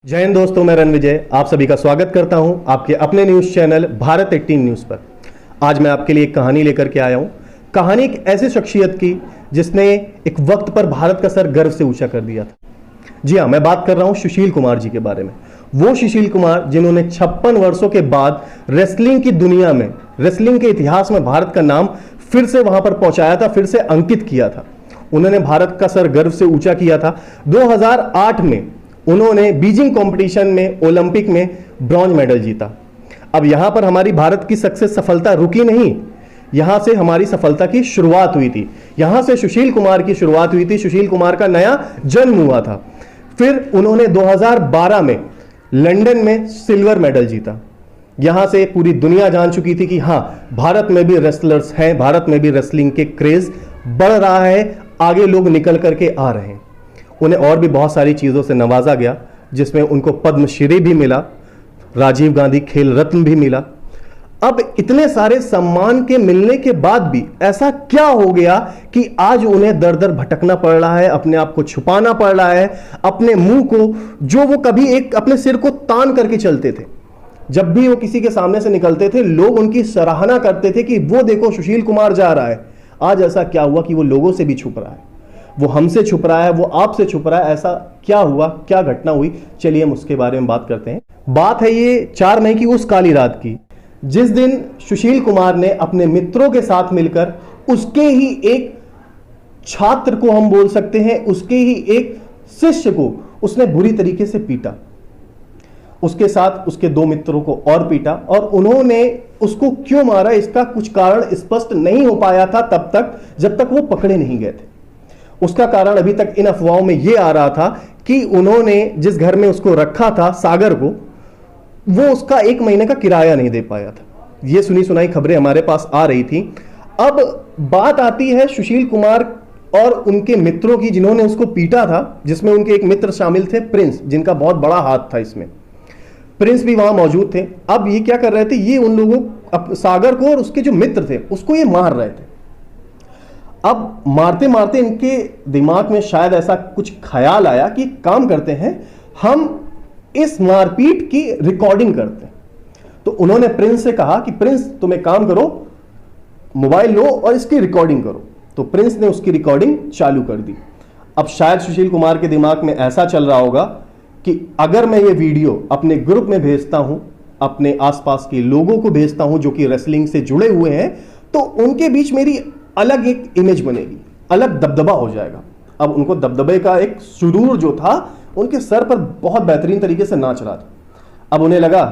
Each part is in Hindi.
जय हिंद दोस्तों, मैं रणविजय आप सभी का स्वागत करता हूं आपके अपने न्यूज चैनल भारत 18 न्यूज पर। आज मैं आपके लिए एक कहानी लेकर के आया हूं। कहानी एक ऐसी शख्सियत की जिसने एक वक्त पर भारत का सर गर्व से ऊंचा कर दिया था। जी हां, मैं बात कर रहा हूं सुशील कुमार जी के बारे में। वो सुशील कुमार जिन्होंने 56 वर्षों के बाद रेसलिंग की दुनिया में, रेसलिंग के इतिहास में भारत का नाम फिर से वहां पर पहुंचाया था, फिर से अंकित किया था। उन्होंने भारत का सर गर्व से ऊंचा किया था। 2008 में उन्होंने बीजिंग कंपटीशन में, ओलंपिक में ब्रॉन्ज मेडल जीता। अब यहां पर हमारी भारत की सक्सेस, सफलता रुकी नहीं, यहां से हमारी सफलता की शुरुआत हुई थी। यहां से सुशील कुमार की शुरुआत हुई थी, सुशील कुमार का नया जन्म हुआ था। फिर उन्होंने 2012 में लंदन में सिल्वर मेडल जीता। यहां से पूरी दुनिया जान चुकी थी कि हां, भारत में भी रेसलर्स हैं, भारत में भी रेसलिंग के क्रेज बढ़ रहा है, आगे लोग निकल करके आ रहे हैं। उन्हें और भी बहुत सारी चीज़ों से नवाजा गया, जिसमें उनको पद्मश्री भी मिला, राजीव गांधी खेल रत्न भी मिला। अब इतने सारे सम्मान के मिलने के बाद भी ऐसा क्या हो गया कि आज उन्हें दर दर भटकना पड़ रहा है, अपने आप को छुपाना पड़ रहा है, अपने मुंह को, जो वो कभी एक अपने सिर को तान करके चलते थे। जब भी वो किसी के सामने से निकलते थे, लोग उनकी सराहना करते थे कि वो देखो सुशील कुमार जा रहा है। आज ऐसा क्या हुआ कि वो लोगों से भी छुप रहा है, वो हमसे छुप रहा है, वो आपसे छुप रहा है। ऐसा क्या हुआ, क्या घटना हुई, चलिए हम उसके बारे में बात करते हैं। बात है ये 4 मई की उस काली रात की, जिस दिन सुशील कुमार ने अपने मित्रों के साथ मिलकर उसके ही एक छात्र को, हम बोल सकते हैं उसके ही एक शिष्य को, उसने बुरी तरीके से पीटा। उसके साथ उसके 2 मित्रों को और पीटा, और उन्होंने उसको क्यों मारा इसका कुछ कारण स्पष्ट नहीं हो पाया था तब तक, जब तक वो पकड़े नहीं गए थे। उसका कारण अभी तक इन अफवाहों में यह आ रहा था कि उन्होंने जिस घर में उसको रखा था, सागर को, वो उसका 1 महीने का किराया नहीं दे पाया था। ये सुनी सुनाई खबरें हमारे पास आ रही थी। अब बात आती है सुशील कुमार और उनके मित्रों की, जिन्होंने उसको पीटा था, जिसमें उनके एक मित्र शामिल थे, प्रिंस, जिनका बहुत बड़ा हाथ था इसमें। प्रिंस भी वहां मौजूद थे। अब ये क्या कर रहे थे, ये उन लोगों, सागर को और उसके जो मित्र थे उसको ये मार रहे थे। अब मारते मारते इनके दिमाग में शायद ऐसा कुछ ख्याल आया कि काम करते हैं, हम इस मारपीट की रिकॉर्डिंग करते हैं। तो उन्होंने प्रिंस से कहा कि प्रिंस तुम एक काम करो, मोबाइल लो और इसकी रिकॉर्डिंग करो। तो प्रिंस ने उसकी रिकॉर्डिंग चालू कर दी। अब शायद सुशील कुमार के दिमाग में ऐसा चल रहा होगा कि अगर मैं ये वीडियो अपने ग्रुप में भेजता हूं, अपने आसपास के लोगों को भेजता हूं जो कि रेसलिंग से जुड़े हुए हैं, तो उनके बीच मेरी अलग एक इमेज बनेगी, अलग दबदबा हो जाएगा। अब उनको दबदबे का एक सुरूर जो था उनके सर पर बहुत बेहतरीन तरीके से नाच रहा था। अब उन्हें लगा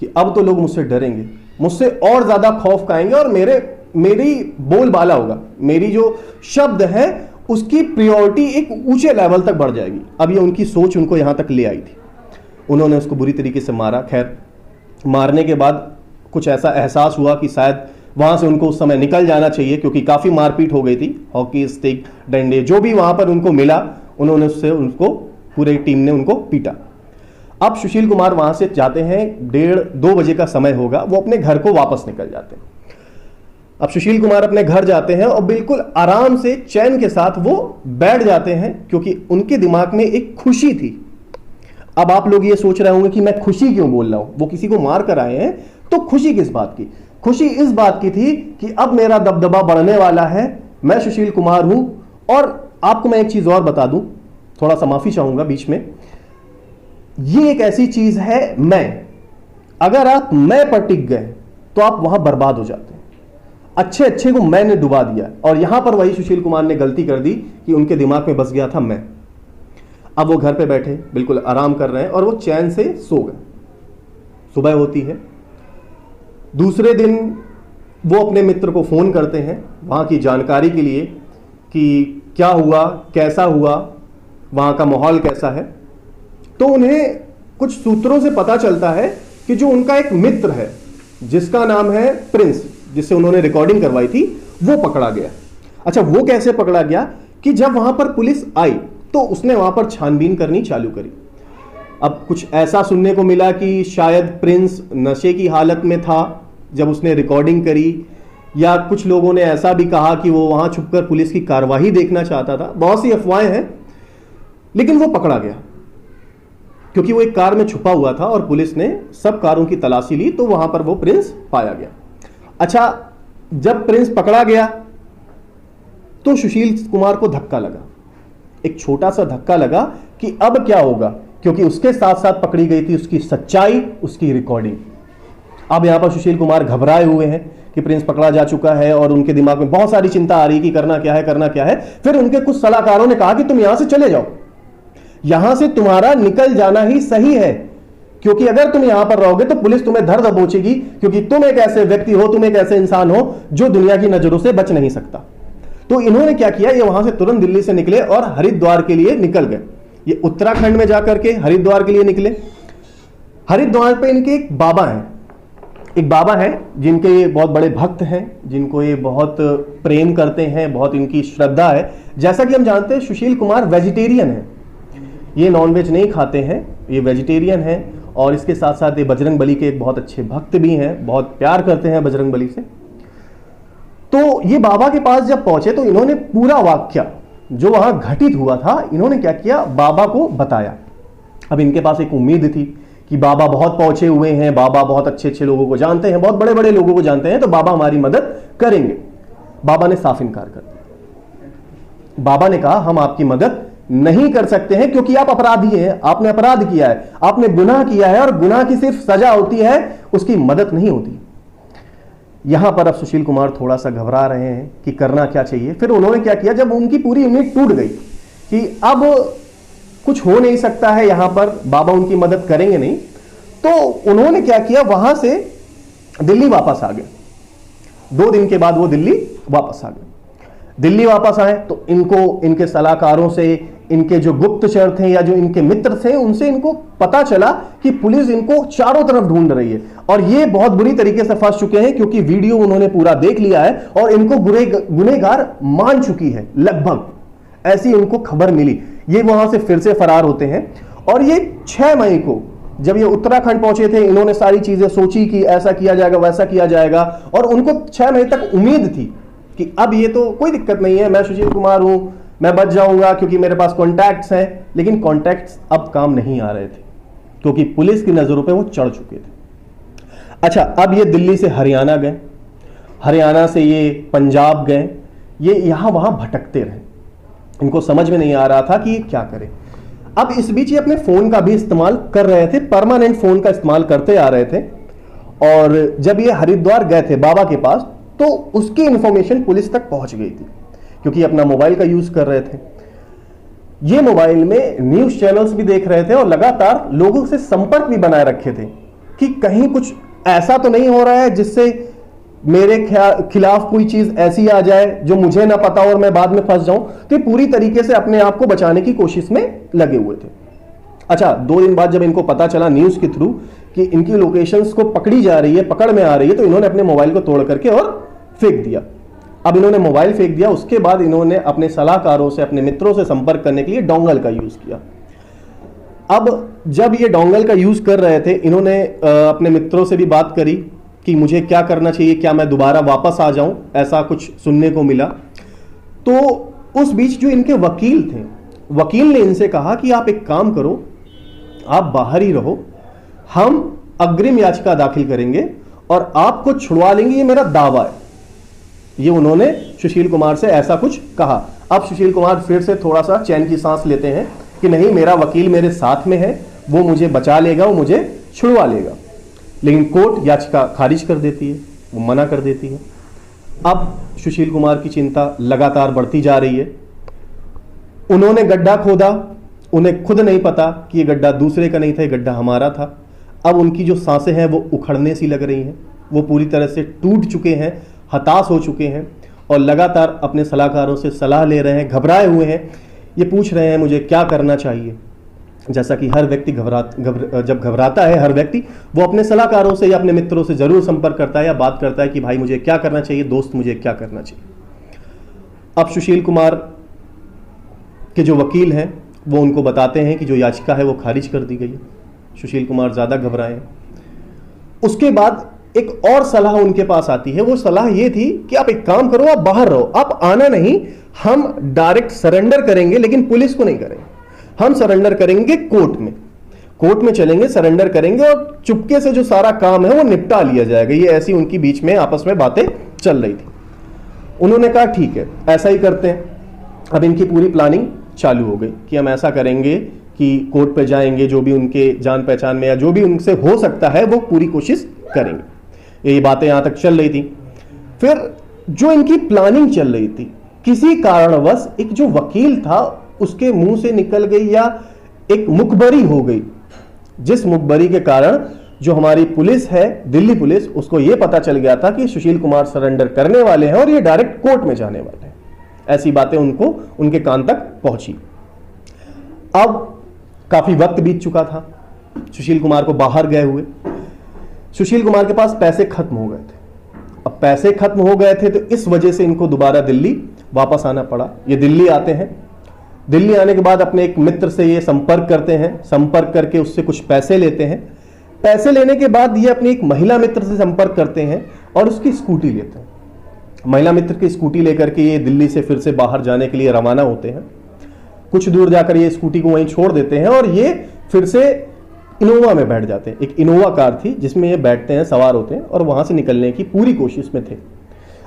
कि अब तो लोग मुझसे डरेंगे, मुझसे और ज्यादा खौफ खाएंगे, और मेरी बोलबाला होगा, मेरी जो शब्द है उसकी प्रायोरिटी एक ऊंचे लेवल तक बढ़ जाएगी। अब ये उनकी सोच उनको यहां तक ले आई थी। उन्होंने उसको बुरी तरीके से मारा। खैर, मारने के बाद कुछ ऐसा एहसास हुआ कि शायद वहां से उनको उस समय निकल जाना चाहिए, क्योंकि काफी मारपीट हो गई थी। हॉकी स्टिक, डंडे, जो भी वहां पर उनको मिला, उन्होंने उससे उनको, पूरे टीम ने उनको पीटा। अब सुशील कुमार वहां से जाते हैं, 1:30-2 बजे का समय होगा, वो अपने घर को वापस निकल जाते हैं। अब सुशील कुमार अपने घर जाते हैं और बिल्कुल आराम से, चैन के साथ वो बैठ जाते हैं, क्योंकि उनके दिमाग में एक खुशी थी। अब आप लोग ये सोच रहे होंगे कि मैं खुशी क्यों बोल रहा हूं, वो किसी को मार कर आए हैं, तो खुशी किस बात की? खुशी इस बात की थी कि अब मेरा दबदबा बढ़ने वाला है, मैं सुशील कुमार हूं। और आपको मैं एक चीज और बता दूं, थोड़ा सा माफी चाहूंगा बीच में, ये एक ऐसी चीज है, मैं, अगर आप मैं पर टिक गए तो आप वहां बर्बाद हो जाते हैं। अच्छे अच्छे को मैंने डुबा दिया, और यहां पर वही सुशील कुमार ने गलती कर दी कि उनके दिमाग में बस गया था मैं। अब वो घर पे बैठे बिल्कुल आराम कर रहे हैं, और वो चैन से सो गए। सुबह होती है, दूसरे दिन वो अपने मित्र को फोन करते हैं वहां की जानकारी के लिए कि क्या हुआ, कैसा हुआ, वहां का माहौल कैसा है। तो उन्हें कुछ सूत्रों से पता चलता है कि जो उनका एक मित्र है, जिसका नाम है प्रिंस, जिससे उन्होंने रिकॉर्डिंग करवाई थी, वो पकड़ा गया। अच्छा, वो कैसे पकड़ा गया कि जब वहां पर पुलिस आई तो उसने वहां पर छानबीन करनी चालू करी। अब कुछ ऐसा सुनने को मिला कि शायद प्रिंस नशे की हालत में था जब उसने रिकॉर्डिंग करी, या कुछ लोगों ने ऐसा भी कहा कि वो वहां छुपकर पुलिस की कार्रवाई देखना चाहता था। बहुत सी अफवाहें हैं, लेकिन वो पकड़ा गया। क्योंकि वो एक कार में छुपा हुआ था और पुलिस ने सब कारों की तलाशी ली तो वहां पर वो प्रिंस पाया गया। अच्छा, जब प्रिंस पकड़ा गया तो सुशील कुमार को धक्का लगा, एक छोटा सा धक्का लगा कि अब क्या होगा, क्योंकि उसके साथ साथ पकड़ी गई थी उसकी सच्चाई, उसकी रिकॉर्डिंग। अब यहां पर सुशील कुमार घबराए हुए हैं कि प्रिंस पकड़ा जा चुका है और उनके दिमाग में बहुत सारी चिंता आ रही है कि करना क्या है, करना क्या है। फिर उनके कुछ सलाहकारों ने कहा कि तुम यहां से चले जाओ, यहां से तुम्हारा निकल जाना ही सही है, क्योंकि अगर तुम यहां पर रहोगे तो पुलिस तुम्हें धर दबोचेगी, क्योंकि तुम एक ऐसे व्यक्ति हो, तुम एक ऐसे इंसान हो जो दुनिया की नजरों से बच नहीं सकता। तो इन्होंने क्या किया, ये वहां से तुरंत दिल्ली से निकले और हरिद्वार के लिए निकल गए। ये उत्तराखंड में जाकर के हरिद्वार के लिए निकले। हरिद्वार पे इनके एक बाबा हैं, एक बाबा हैं जिनके ये बहुत बड़े भक्त हैं, जिनको ये बहुत प्रेम करते हैं, बहुत इनकी श्रद्धा है। जैसा कि हम जानते हैं सुशील कुमार वेजिटेरियन है, ये नॉनवेज नहीं खाते हैं, ये वेजिटेरियन हैं और इसके साथ साथ ये बजरंग बली के एक बहुत अच्छे भक्त भी हैं, बहुत प्यार करते हैं बजरंग बली से। तो ये बाबा के पास जब पहुंचे तो इन्होंने पूरा वाक्य जो वहां घटित हुआ था, इन्होंने क्या किया, बाबा को बताया। अब इनके पास एक उम्मीद थी कि बाबा बहुत पहुंचे हुए हैं, बाबा बहुत अच्छे अच्छे लोगों को जानते हैं, बहुत बड़े बड़े लोगों को जानते हैं, तो बाबा हमारी मदद करेंगे। बाबा ने साफ इनकार कर दिया। बाबा ने कहा हम आपकी मदद नहीं कर सकते हैं, क्योंकि आप अपराधी हैं, आपने अपराध किया है, आपने गुनाह किया है और गुनाह की सिर्फ सजा होती है, उसकी मदद नहीं होती। यहां पर अब सुशील कुमार थोड़ा सा घबरा रहे हैं कि करना क्या चाहिए। फिर उन्होंने क्या किया, जब उनकी पूरी उम्मीद टूट गई कि अब कुछ हो नहीं सकता है, यहां पर बाबा उनकी मदद करेंगे नहीं, तो उन्होंने क्या किया, वहां से दिल्ली वापस आ गए। 2 दिन के बाद वो दिल्ली वापस आ गए। दिल्ली वापस आए तो इनको इनके सलाहकारों से, इनके जो गुप्तचर थे या जो इनके मित्र थे, उनसे इनको पता चला कि पुलिस इनको चारों तरफ ढूंढ रही है और ये बहुत बुरी तरीके से फंस चुके हैं, क्योंकि वीडियो उन्होंने पूरा देख लिया है और इनको गुनहगार मान चुकी है लगभग, ऐसी उनको खबर मिली। ये वहां से फिर से फरार होते हैं और ये 6 मई को जब ये उत्तराखंड पहुंचे थे, इन्होंने सारी चीजें सोची कि ऐसा किया जाएगा, वैसा किया जाएगा, और उनको 6 मई तक उम्मीद थी कि अब ये तो कोई दिक्कत नहीं है, मैं सुशील कुमार हूं, मैं बच जाऊंगा क्योंकि मेरे पास कॉन्टैक्ट्स हैं। लेकिन कॉन्टैक्ट्स अब काम नहीं आ रहे थे, क्योंकि पुलिस की नजरों पे वो चढ़ चुके थे। अच्छा, अब ये दिल्ली से हरियाणा गए, हरियाणा से ये पंजाब गए, ये यहां वहां भटकते रहे, इनको समझ में नहीं आ रहा था कि ये क्या करें। अब इस बीच ये अपने फोन का भी इस्तेमाल कर रहे थे, परमानेंट फोन का इस्तेमाल करते आ रहे थे। और जब ये हरिद्वार गए थे बाबा के पास, तो उसकी इंफॉर्मेशन पुलिस तक पहुंच गई थी, क्योंकि अपना मोबाइल का यूज कर रहे थे। ये मोबाइल में न्यूज चैनल्स भी देख रहे थे और लगातार लोगों से संपर्क भी बनाए रखे थे कि कहीं कुछ ऐसा तो नहीं हो रहा है जिससे मेरे खिलाफ कोई चीज ऐसी आ जाए जो मुझे ना पता और मैं बाद में फंस जाऊं। तो पूरी तरीके से अपने आप को बचाने की कोशिश में लगे हुए थे। अच्छा, 2 दिन बाद जब इनको पता चला न्यूज के थ्रू कि इनकी लोकेशंस को पकड़ी जा रही है, पकड़ में आ रही है, तो इन्होंने अपने मोबाइल को तोड़ करके और फेंक दिया। अब इन्होंने मोबाइल फेंक दिया, उसके बाद इन्होंने अपने सलाहकारों से, अपने मित्रों से संपर्क करने के लिए डोंगल का यूज किया। अब जब ये डोंगल का यूज कर रहे थे, इन्होंने अपने मित्रों से भी बात करी कि मुझे क्या करना चाहिए, क्या मैं दोबारा वापस आ जाऊं, ऐसा कुछ सुनने को मिला। तो उस बीच जो इनके वकील थे, वकील ने इनसे कहा कि आप एक काम करो, आप बाहर ही रहो, हम अग्रिम याचिका दाखिल करेंगे और आपको छुड़वा लेंगे, ये मेरा दावा है। ये उन्होंने सुशील कुमार से ऐसा कुछ कहा। अब सुशील कुमार फिर से थोड़ा सा चैन की सांस लेते हैं कि नहीं, मेरा वकील मेरे साथ में है, वो मुझे बचा लेगा, वो मुझे छुड़वा लेगा। लेकिन कोर्ट याचिका खारिज कर देती है, वो मना कर देती है। अब सुशील कुमार की चिंता लगातार बढ़ती जा रही है। उन्होंने गड्ढा खोदा, उन्हें खुद नहीं पता कि ये गड्ढा दूसरे का नहीं था, ये गड्ढा हमारा था। अब उनकी जो सांसें हैं वो उखड़ने सी लग रही हैं, वो पूरी तरह से टूट चुके हैं, हताश हो चुके हैं और लगातार अपने सलाहकारों से सलाह ले रहे हैं, घबराए हुए हैं। ये पूछ रहे हैं मुझे क्या करना चाहिए। जैसा कि हर व्यक्ति जब घबराता है, हर व्यक्ति वो अपने सलाहकारों से या अपने मित्रों से जरूर संपर्क करता है या बात करता है कि भाई मुझे क्या करना चाहिए, दोस्त मुझे क्या करना चाहिए। अब सुशील कुमार के जो वकील हैं वो उनको बताते हैं कि जो याचिका है वो खारिज कर दी गई है। सुशील कुमार ज़्यादा घबराए। उसके बाद एक और सलाह उनके पास आती है। वो सलाह ये थी कि आप एक काम करो, आप बाहर रहो, आप आना नहीं, हम डायरेक्ट सरेंडर करेंगे, लेकिन पुलिस को नहीं करेंगे, हम सरेंडर करेंगे कोर्ट में। कोर्ट में चलेंगे, सरेंडर करेंगे और चुपके से जो सारा काम है वो निपटा लिया जाएगा। ये ऐसी उनकी बीच में आपस में बातें चल रही थी। उन्होंने कहा ठीक है, ऐसा ही करते हैं। अब इनकी पूरी प्लानिंग चालू हो गई कि हम ऐसा करेंगे कि कोर्ट पे जाएंगे, जो भी उनके जान पहचान में या जो भी उनसे हो सकता है वो पूरी कोशिश करेंगे। ये बातें यहां तक चल रही थी। फिर जो इनकी प्लानिंग चल रही थी, किसी कारणवश एक जो वकील था उसके मुंह से निकल गई या एक मुखबरी हो गई, जिस मुखबरी के कारण जो हमारी पुलिस है, दिल्ली पुलिस, उसको यह पता चल गया था कि सुशील कुमार सरेंडर करने वाले हैं और ये डायरेक्ट कोर्ट में जाने वाले हैं। ऐसी बातें उनको उनके कान तक पहुंची। अब काफी वक्त बीत चुका था, सुशील कुमार को बाहर गए हुए। सुशील कुमार के पास पैसे खत्म हो गए थे। अब पैसे खत्म हो गए थे तो इस वजह से इनको दोबारा दिल्ली वापस आना पड़ा। ये दिल्ली आते हैं। दिल्ली आने के बाद अपने एक मित्र से ये संपर्क करते हैं, संपर्क करके उससे कुछ पैसे लेते हैं। पैसे लेने के बाद ये अपनी एक महिला मित्र से संपर्क करते हैं और उसकी स्कूटी लेते हैं। महिला मित्र की स्कूटी लेकर के ये दिल्ली से फिर से बाहर जाने के लिए रवाना होते हैं। कुछ दूर जाकर ये स्कूटी को वहीं छोड़ देते हैं और ये फिर से इनोवा में बैठ जाते हैं। एक इनोवा कार थी जिसमें ये बैठते हैं, सवार होते हैं और वहां से निकलने की पूरी कोशिश में थे।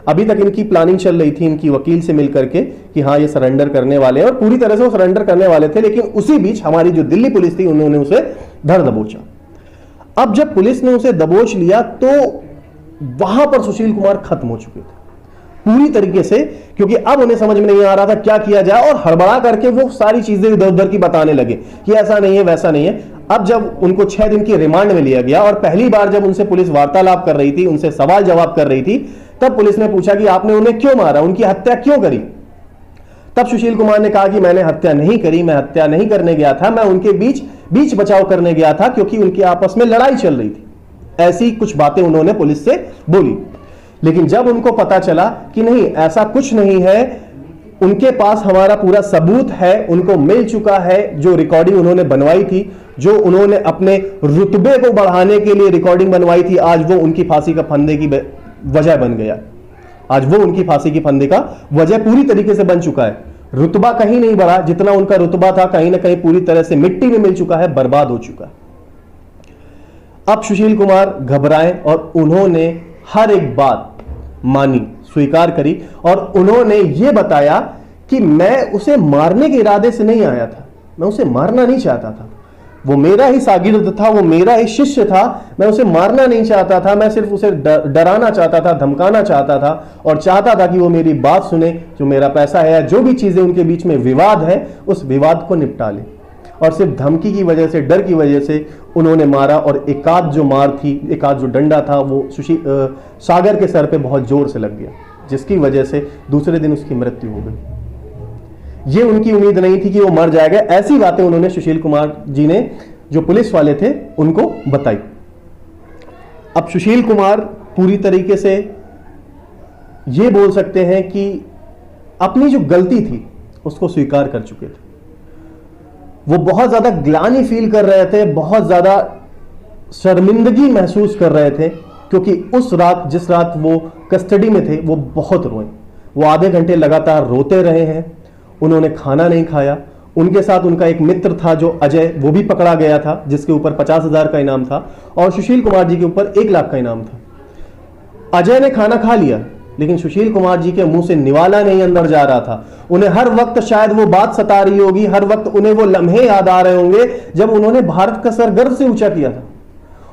अभी तक इनकी प्लानिंग चल रही थी इनकी वकील से मिलकर के कि हाँ ये सरेंडर करने वाले हैं और पूरी तरह से वो सरेंडर करने वाले थे। लेकिन उसी बीच हमारी जो दिल्ली पुलिस थी उन्होंने उसे धर दबोचा। अब जब पुलिस ने उसे दबोच लिया तो वहां पर सुशील कुमार खत्म हो चुके थे पूरी तरीके से, क्योंकि अब उन्हें समझ में नहीं आ रहा था क्या किया जाए और हड़बड़ा करके वो सारी चीजें इधर उधर की बताने लगे कि ऐसा नहीं है, वैसा नहीं है। अब जब उनको 6 दिन की रिमांड में लिया गया और पहली बार जब उनसे पुलिस वार्तालाप कर रही थी, उनसे सवाल जवाब कर रही थी, तब पुलिस ने पूछा कि आपने उन्हें क्यों मारा, उनकी हत्या क्यों करी। तब सुशील कुमार ने कहा कि मैंने हत्या नहीं करी, मैं हत्या नहीं करने गया था, मैं उनके बीच बचाव करने गया था क्योंकि उनकी आपस में लड़ाई चल रही थी। ऐसी कुछ बातें उन्होंने पुलिस से बोली। लेकिन जब उनको पता चला कि नहीं ऐसा कुछ नहीं है, उनके पास हमारा पूरा सबूत है, उनको मिल चुका है, जो रिकॉर्डिंग उन्होंने बनवाई थी, जो उन्होंने अपने रुतबे को बढ़ाने के लिए रिकॉर्डिंग बनवाई थी, आज वो उनकी फांसी का फंदे की वजह बन गया। आज वो उनकी फांसी की फंदे का वजह पूरी तरीके से बन चुका है। रुतबा कहीं नहीं बढ़ा, जितना उनका रुतबा था कहीं ना कहीं पूरी तरह से मिट्टी में मिल चुका है, बर्बाद हो चुका है। अब सुशील कुमार घबराए और उन्होंने हर एक बात मानी, स्वीकार करी और उन्होंने यह बताया कि मैं उसे मारने के इरादे से नहीं आया था, मैं उसे मारना नहीं चाहता था, वो मेरा ही शागिर्द था, वो मेरा ही शिष्य था, मैं उसे मारना नहीं चाहता था, मैं सिर्फ उसे डराना चाहता था, धमकाना चाहता था और चाहता था कि वो मेरी बात सुने, जो मेरा पैसा है या जो भी चीजें उनके बीच में विवाद है उस विवाद को निपटा ले। और सिर्फ धमकी की वजह से, डर की वजह से उन्होंने मारा और एकाध जो मार थी, एकाध जो डंडा था वो सागर के सर पे बहुत जोर से लग गया, जिसकी वजह से दूसरे दिन उसकी मृत्यु हो गई। ये उनकी उम्मीद नहीं थी कि वो मर जाएगा। ऐसी बातें उन्होंने सुशील कुमार जी ने, जो पुलिस वाले थे, उनको बताई। अब सुशील कुमार पूरी तरीके से ये बोल सकते हैं कि अपनी जो गलती थी उसको स्वीकार कर चुके थे। वो बहुत ज्यादा ग्लानि फील कर रहे थे, बहुत ज्यादा शर्मिंदगी महसूस कर रहे थे, क्योंकि उस रात, जिस रात वो कस्टडी में थे, वो बहुत रोए। वो आधे घंटे लगातार रोते रहे हैं। उन्होंने खाना नहीं खाया। उनके साथ उनका एक मित्र था जो अजय, वो भी पकड़ा गया था, जिसके ऊपर 50,000 का इनाम था और सुशील कुमार जी के ऊपर 1 लाख का इनाम था। अजय ने खाना खा लिया लेकिन सुशील कुमार जी के मुंह से निवाला नहीं अंदर जा रहा था। उन्हें हर वक्त शायद वो बात सता रही होगी, हर वक्त उन्हें वो लम्हे याद आ रहे होंगे जब उन्होंने भारत का सर गर्व से ऊंचा किया था।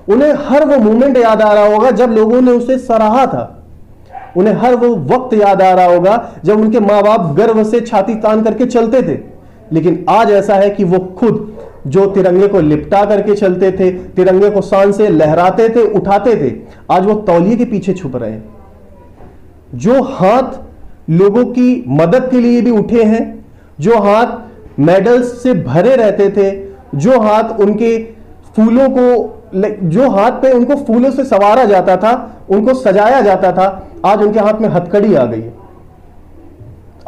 उन्हें हर वो मोमेंट याद आ रहा होगा जब लोगों ने उसे सराहा था। उन्हें हर वो वक्त याद आ रहा होगा जब उनके माँ बाप गर्व से छाती तान करके चलते थे। लेकिन आज ऐसा है कि वो खुद जो तिरंगे को लिपटा करके चलते थे, तिरंगे को शान से लहराते थे, उठाते थे, आज वो तौलिए के पीछे छुप रहे हैं। जो हाथ लोगों की मदद के लिए भी उठे हैं, जो हाथ मेडल्स से भरे रहते थे, जो हाथ उनके फूलों को, जो हाथ पे उनको फूलों से संवारा जाता था, उनको सजाया जाता था, आज उनके हाथ में हथकड़ी आ गई है।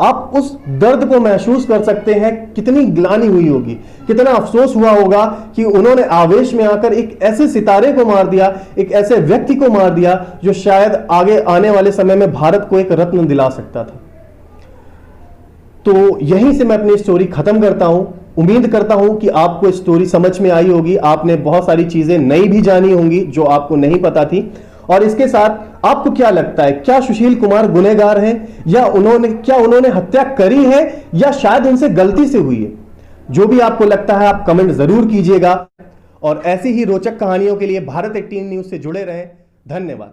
आप उस दर्द को महसूस कर सकते हैं, कितनी ग्लानि हुई होगी, कितना अफसोस हुआ होगा कि उन्होंने आवेश में आकर एक ऐसे सितारे को मार दिया, एक ऐसे व्यक्ति को मार दिया जो शायद आगे आने वाले समय में भारत को एक रत्न दिला सकता था। तो यहीं से मैं अपनी स्टोरी खत्म करता हूं। उम्मीद करता हूं कि आपको स्टोरी समझ में आई होगी, आपने बहुत सारी चीजें नई भी जानी होंगी जो आपको नहीं पता थी। और इसके साथ आपको क्या लगता है, क्या सुशील कुमार गुनहगार हैं या उन्होंने हत्या करी है या शायद उनसे गलती से हुई है? जो भी आपको लगता है आप कमेंट जरूर कीजिएगा और ऐसी ही रोचक कहानियों के लिए भारत 18 न्यूज से जुड़े रहें। धन्यवाद।